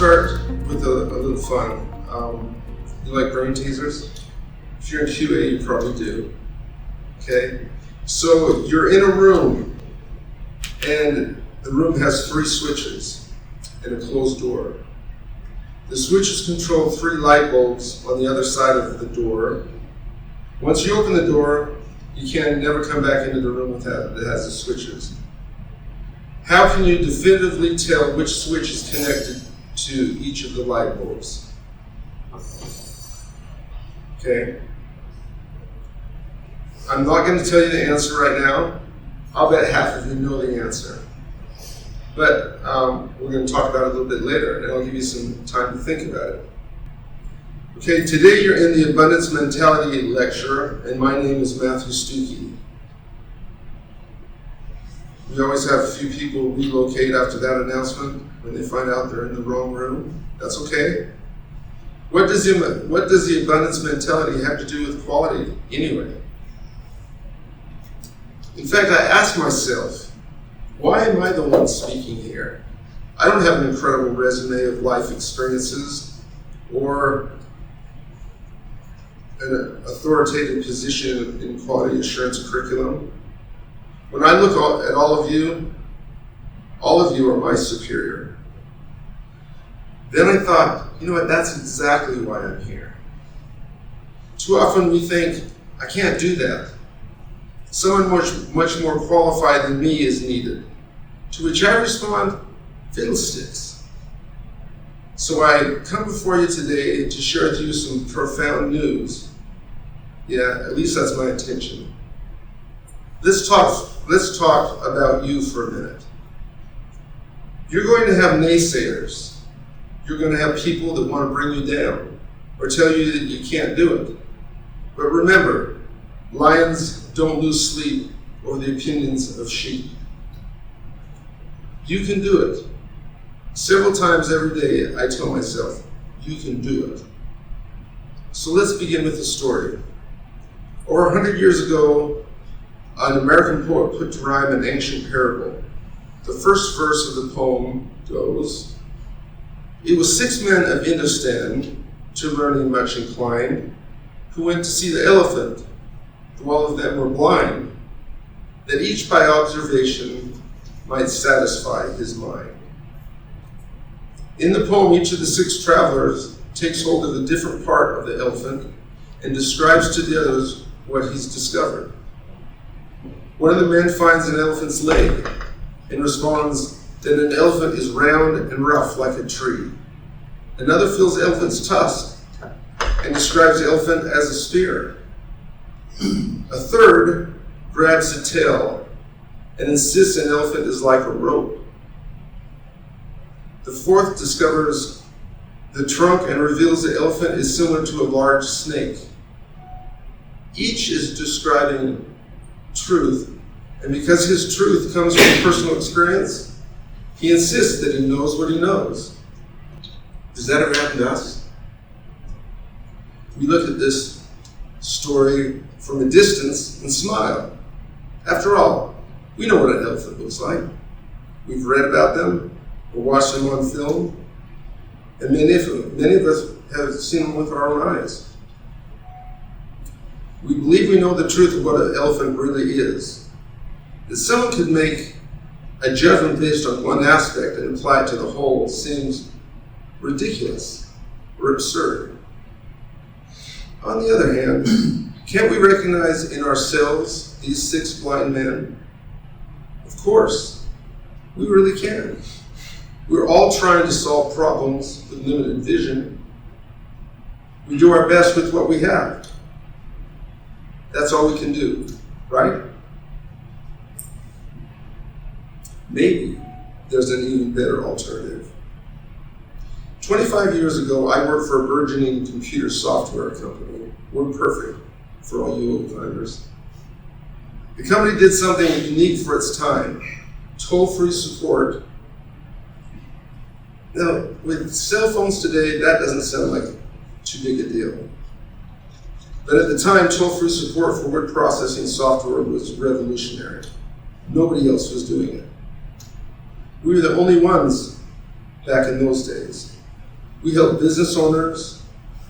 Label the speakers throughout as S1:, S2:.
S1: start with a little fun. You like brain teasers? If you're in QA, you probably do. Okay? So you're in a room, and the room has 3 switches and a closed door. The switches control 3 light bulbs on the other side of the door. Once you open the door, you can never come back into the room that has the switches. How can you definitively tell which switch is connected to each of the light bulbs? Okay. I'm not going to tell you the answer right now. I'll bet half of you know the answer. But we're going to talk about it a little bit later, and I'll give you some time to think about it. Okay, today you're in the Abundance Mentality lecture, and my name is Matthew Stucci. We always have a few people relocate after that announcement when they find out they're in the wrong room. That's okay. What does the abundance mentality have to do with quality anyway? In fact, I ask myself, why am I the one speaking here? I don't have an incredible resume of life experiences or an authoritative position in quality assurance curriculum. When I look at all of you are my superior. Then I thought, you know what, that's exactly why I'm here. Too often we think, I can't do that. Someone much more qualified than me is needed. To which I respond, fiddlesticks. So I come before you today to share with you some profound news. Yeah, at least that's my intention. Let's talk about you for a minute. You're going to have naysayers. You're going to have people that want to bring you down or tell you that you can't do it. But remember, lions don't lose sleep over the opinions of sheep. You can do it. Several times every day, I tell myself, you can do it. So let's begin with the story. Over 100 years ago, an American poet put to rhyme an ancient parable. The first verse of the poem goes, "It was 6 men of Hindustan, to learning much inclined, who went to see the elephant, though all of them were blind, that each by observation might satisfy his mind." In the poem, each of the 6 travelers takes hold of a different part of the elephant and describes to the others what he's discovered. One of the men finds an elephant's leg and responds that an elephant is round and rough like a tree. Another feels the elephant's tusk and describes the elephant as a spear. A third grabs the tail and insists an elephant is like a rope. The fourth discovers the trunk and reveals the elephant is similar to a large snake. Each is describing truth, and because his truth comes from personal experience, he insists that he knows what he knows. Does that ever happen to us? We look at this story from a distance and smile. After all, we know what an elephant looks like. We've read about them or watched them on film, and many of us have seen them with our own eyes. We believe we know the truth of what an elephant really is. That someone could make a judgment based on one aspect and apply it to the whole seems ridiculous or absurd. On the other hand, can't we recognize in ourselves these 6 blind men? Of course, we really can. We're all trying to solve problems with limited vision. We do our best with what we have. That's all we can do, right? Maybe there's an even better alternative. 25 years ago, I worked for a burgeoning computer software company. We're perfect for all you old-timers. The company did something unique for its time, toll-free support. Now, with cell phones today, that doesn't sound like too big a deal. But at the time, toll-free support for word processing software was revolutionary. Nobody else was doing it. We were the only ones back in those days. We help business owners,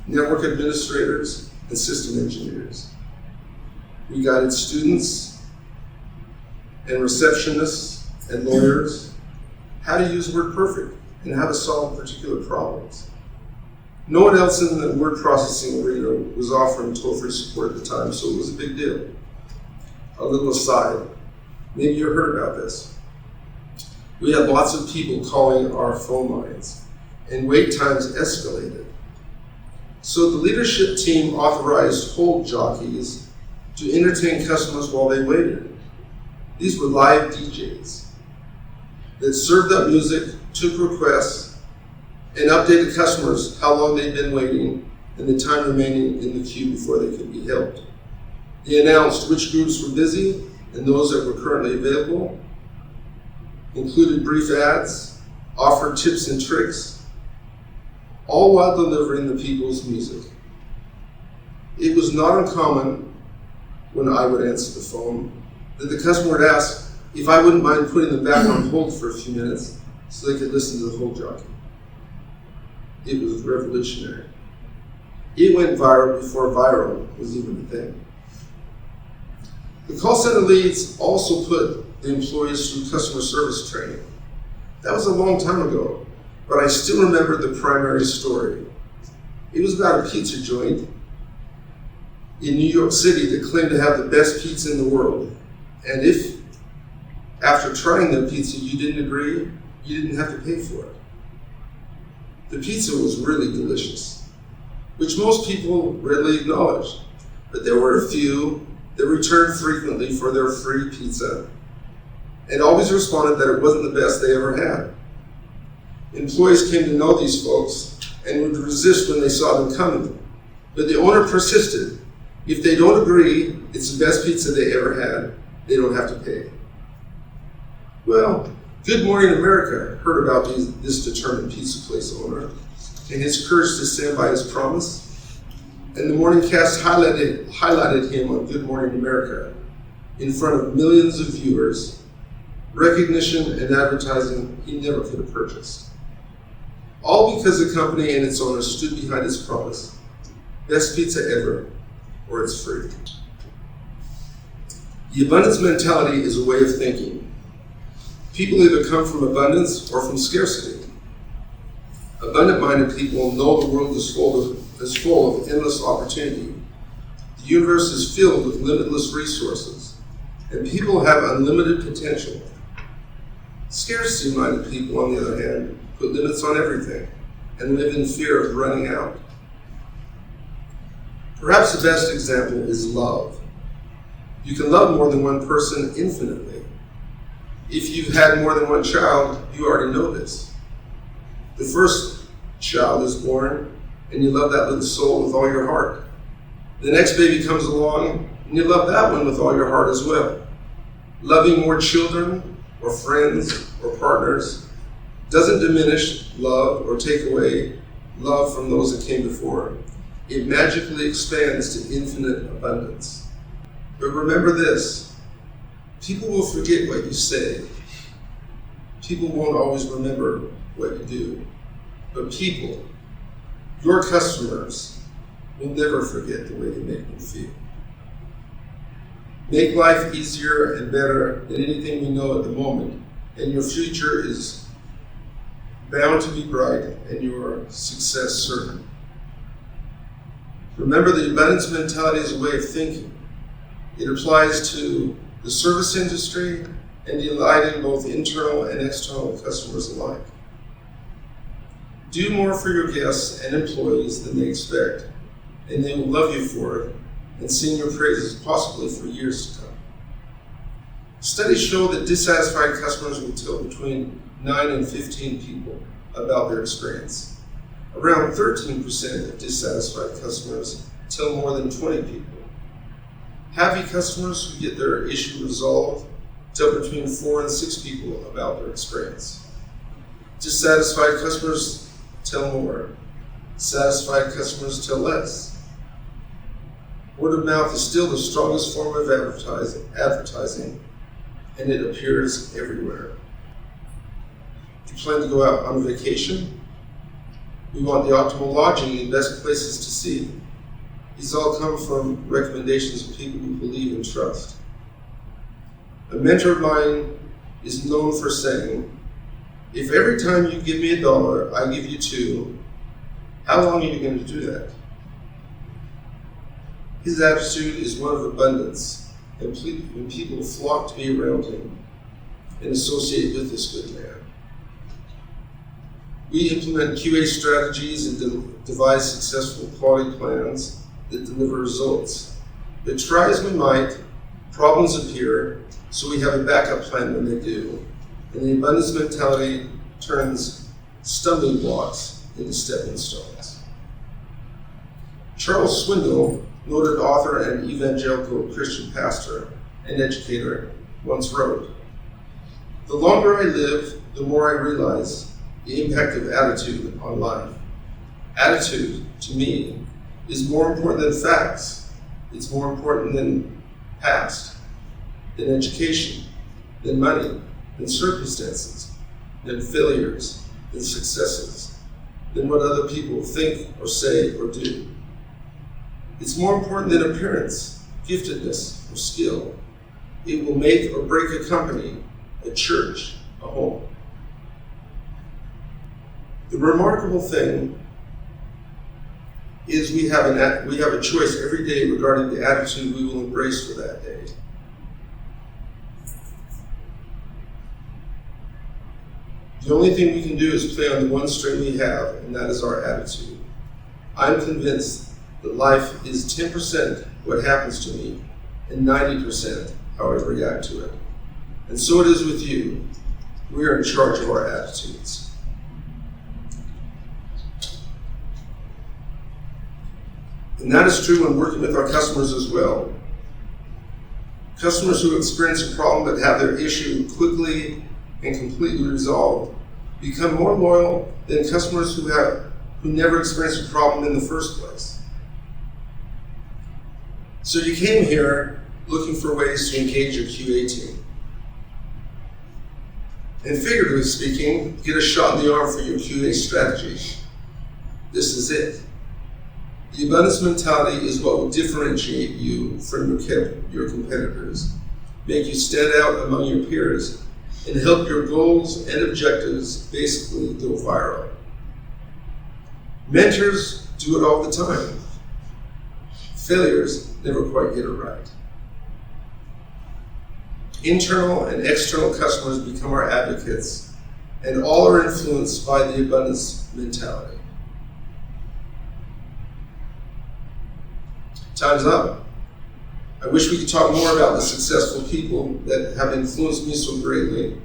S1: network administrators, and system engineers. We guided students and receptionists and lawyers how to use WordPerfect and how to solve particular problems. No one else in the word processing arena was offering toll-free support at the time, so it was a big deal. A little aside, maybe you heard about this. We had lots of people calling our phone lines, and wait times escalated. So the leadership team authorized hold jockeys to entertain customers while they waited. These were live DJs that served up music, took requests, and updated customers how long they'd been waiting and the time remaining in the queue before they could be helped. They announced which groups were busy and those that were currently available, included brief ads, offered tips and tricks, all while delivering the people's music. It was not uncommon when I would answer the phone that the customer would ask if I wouldn't mind putting them back on hold for a few minutes so they could listen to the hold jockey. It was revolutionary. It went viral before viral was even a thing. The call center leads also put the employees through customer service training. That was a long time ago, but I still remember the primary story. It was about a pizza joint in New York City that claimed to have the best pizza in the world. And if, after trying their pizza, you didn't agree, you didn't have to pay for it. The pizza was really delicious, which most people readily acknowledged, but there were a few that returned frequently for their free pizza and always responded that it wasn't the best they ever had. Employees came to know these folks and would resist when they saw them coming, but the owner persisted. If they don't agree it's the best pizza they ever had, they don't have to pay. Well, Good Morning America heard about this determined pizza place owner and his courage to stand by his promise, and the morning cast highlighted him on Good Morning America in front of millions of viewers, recognition and advertising he never could have purchased. All because the company and its owner stood behind its promise, best pizza ever, or it's free. The abundance mentality is a way of thinking. People either come from abundance or from scarcity. Abundant-minded people know the world is full of endless opportunity. The universe is filled with limitless resources, and people have unlimited potential. Scarcity-minded people, on the other hand, put limits on everything and live in fear of running out. Perhaps the best example is love. You can love more than one person infinitely. If you've had more than one child, you already know this. The first child is born, and you love that little soul with all your heart. The next baby comes along, and you love that one with all your heart as well. Loving more children, or friends, or partners doesn't diminish love or take away love from those that came before. It magically expands to infinite abundance. But remember this. People will forget what you say. People won't always remember what you do. But people, your customers, will never forget the way you make them feel. Make life easier and better than anything we know at the moment, and your future is bound to be bright and your success certain. Remember, the abundance mentality is a way of thinking. It applies to the service industry and delighting both internal and external customers alike. Do more for your guests and employees than they expect, and they will love you for it and sing your praises possibly for years to come. Studies show that dissatisfied customers will tell between 9 and 15 people about their experience. Around 13% of dissatisfied customers tell more than 20 people. Happy customers who get their issue resolved tell between 4 and 6 people about their experience. Dissatisfied customers tell more. Satisfied customers tell less. Word of mouth is still the strongest form of advertising, and it appears everywhere. Do you plan to go out on vacation? We want the optimal lodging and best places to see. These all come from recommendations of people we believe and trust. A mentor of mine is known for saying, if every time you give me $1, I give you $2, how long are you going to do that? His attitude is one of abundance, and people flock to be around him and associate with this good man. We implement QA strategies and devise successful quality plans that deliver results. But try as we might, problems appear, so we have a backup plan when they do. And the abundance mentality turns stumbling blocks into stepping stones. Charles Swindoll, noted author and evangelical Christian pastor and educator, once wrote, "The longer I live, the more I realize the impact of attitude on life. Attitude, to me, is more important than facts. It's more important than past, than education, than money, than circumstances, than failures, than successes, than what other people think or say or do. It's more important than appearance, giftedness, or skill. It will make or break a company, a church, a home." The remarkable thing is we have a choice every day regarding the attitude we will embrace for that day. The only thing we can do is play on the one string we have, and that is our attitude. I'm convinced that life is 10% what happens to me and 90% how I react to it. And so it is with you. We are in charge of our attitudes. And that is true when working with our customers as well. Customers who experience a problem but have their issue quickly and completely resolved become more loyal than customers who never experienced a problem in the first place. So you came here looking for ways to engage your QA team. And figuratively speaking, get a shot in the arm for your QA strategy. This is it. The abundance mentality is what will differentiate you from your competitors, make you stand out among your peers, and help your goals and objectives basically go viral. Mentors do it all the time. Failures never quite get it right. Internal and external customers become our advocates, and all are influenced by the abundance mentality. Time's up. I wish we could talk more about the successful people that have influenced me so greatly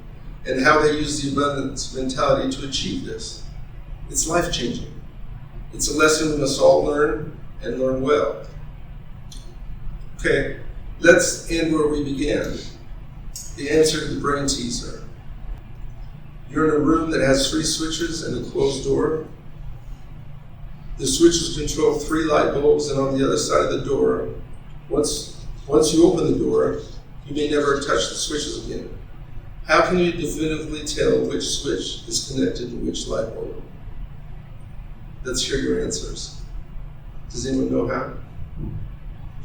S1: and how they use the abundance mentality to achieve this. It's life-changing. It's a lesson we must all learn and learn well. Okay, let's end where we began. The answer to the brain teaser. You're in a room that has 3 switches and a closed door. The switches control 3 light bulbs, and on the other side of the door, once you open the door, you may never touch the switches again. How can you definitively tell which switch is connected to which light bulb? Let's hear your answers. Does anyone know how?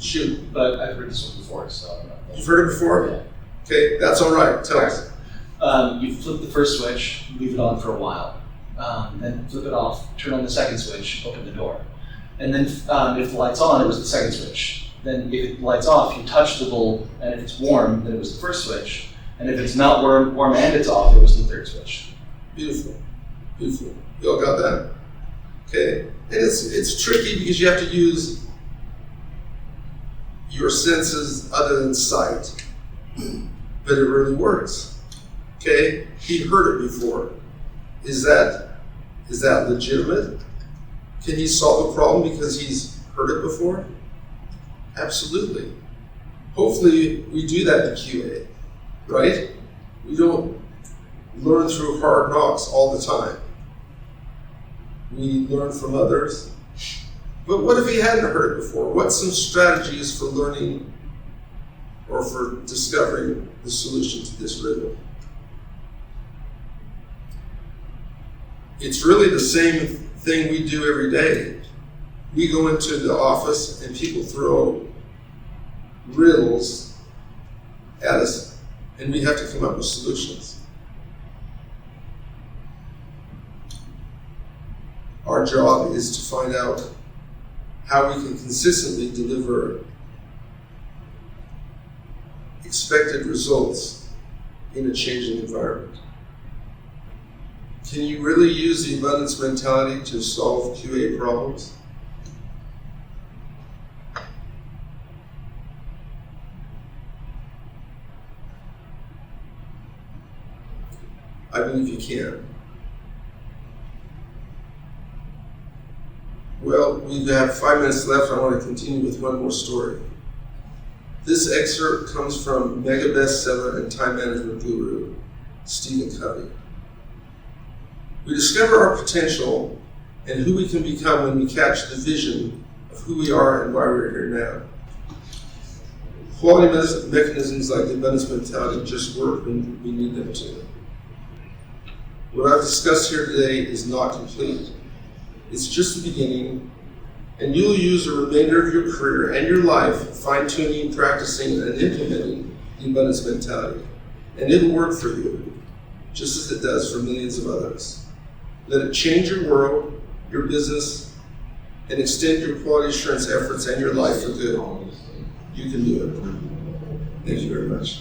S1: Shoot.
S2: But I've heard this one before, so.
S1: You've heard it before?
S2: Yeah.
S1: Okay, that's all right. Tell us.
S2: You flip the first switch, leave it on for a while. Then flip it off, turn on the second switch, open the door. And then if the light's on, it was the second switch. Then if it lights off, you touch the bulb, and if it's warm, then it was the first switch. And if it's not warm and it's off, it was the third switch.
S1: Beautiful, beautiful. You all got that? Okay, and it's tricky because you have to use your senses other than sight, but it really works. Okay, he heard it before. Is that legitimate? Can he solve a problem because he's heard it before? Absolutely. Hopefully we do that in QA, right? We don't learn through hard knocks all the time. We learn from others. But what if he hadn't heard it before? What's some strategies for learning or for discovering the solution to this riddle? It's really the same thing we do every day. We go into the office and people throw riddles at us, and we have to come up with solutions. Our job is to find out how we can consistently deliver expected results in a changing environment. Can you really use the abundance mentality to solve QA problems? I believe you can. Well, we have 5 minutes left. I want to continue with one more story. This excerpt comes from mega bestseller and time management guru, Stephen Covey. We discover our potential and who we can become when we catch the vision of who we are and why we're here now. Quality mechanisms like the abundance mentality just work when we need them to. What I've discussed here today is not complete. It's just the beginning, and you'll use the remainder of your career and your life fine-tuning, practicing, and implementing the abundance mentality. And it'll work for you, just as it does for millions of others. Let it change your world, your business, and extend your quality assurance efforts and your life for good. You can do it. Thank you very much.